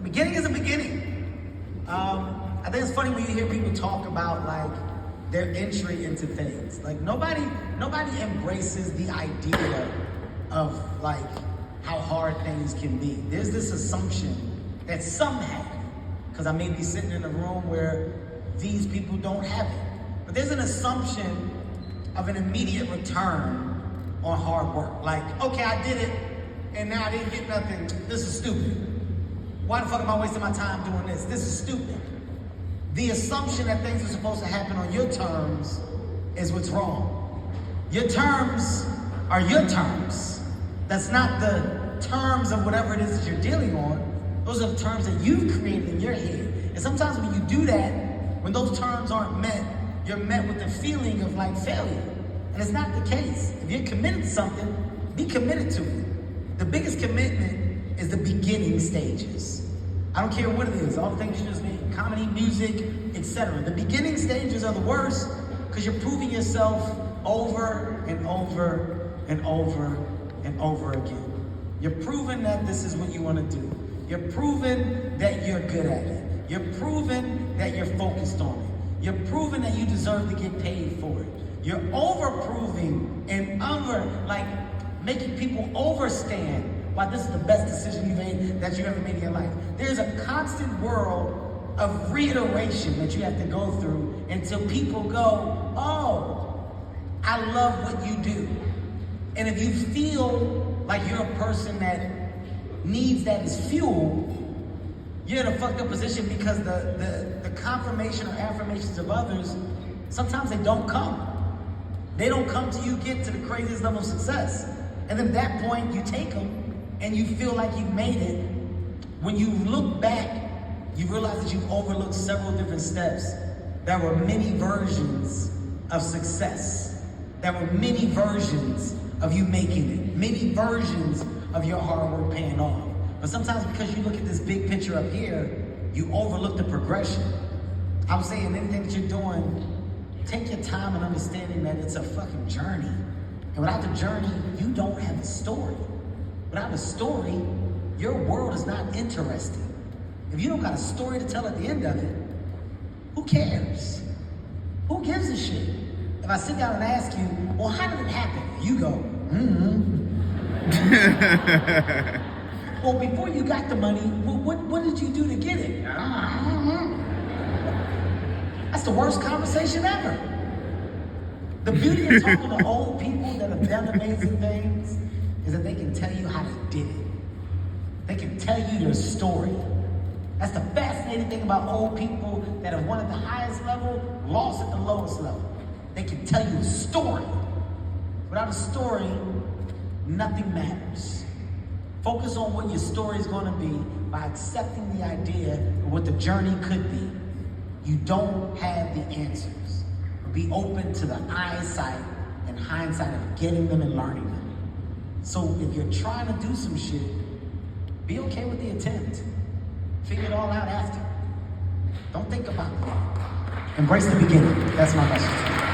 beginning is a beginning. I think it's funny when you hear people talk about like their entry into things. Like nobody embraces the idea of like how hard things can be. There's this assumption that some have, because I may be sitting in a room where these people don't have it. But there's an assumption of an immediate return on hard work. Like, okay, I did it, and now I didn't get nothing. This is stupid. Why the fuck am I wasting my time doing this? This is stupid. The assumption that things are supposed to happen on your terms is what's wrong. Your terms are your terms. That's not the terms of whatever it is that you're dealing on. Those are the terms that you've created in your head. And sometimes when you do that, when those terms aren't met, you're met with the feeling of like failure. And it's not the case. If you're committed to something, be committed to it. The biggest commitment is the beginning stages. I don't care what it is, all the things you just named, comedy, music, etc. The beginning stages are the worst because you're proving yourself over and over and over and over again. You're proving that this is what you want to do. You're proving that you're good at it. You're proving that you're focused on it. You're proving that you deserve to get paid for it. You're over-proving and making people overstand why this is the best decision that you ever made in your life. There's a constant world of reiteration that you have to go through until people go, oh, I love what you do. And if you feel like you're a person that needs that as fuel, you're in a fucked up position because the confirmation or affirmations of others, sometimes they don't come. They don't come till you get to the craziest level of success. And then at that point, you take them and you feel like you've made it. When you look back, you realize that you've overlooked several different steps. There were many versions of success. There were many versions of you making it. Many versions of your hard work paying off. But sometimes because you look at this big picture up here, you overlook the progression. I'm saying anything that you're doing, take your time and understanding that it's a fucking journey. And without the journey, you don't have a story. Without a story, your world is not interesting. If you don't got a story to tell at the end of it, who cares? Who gives a shit? If I sit down and ask you, well, how did it happen? You go, Well, before you got the money, what did you do to get it? That's the worst conversation ever. The beauty of talking to old people that have done amazing things is that they can tell you how they did it. They can tell you their story. That's the fascinating thing about old people that have won at the highest level, lost at the lowest level. They can tell you the story. Without a story, nothing matters. Focus on what your story is going to be by accepting the idea of what the journey could be. You don't have the answers. Be open to the eyesight and hindsight of getting them and learning them. So if you're trying to do some shit, be okay with the attempt. Figure it all out after. Don't think about it. Embrace the beginning. That's my message.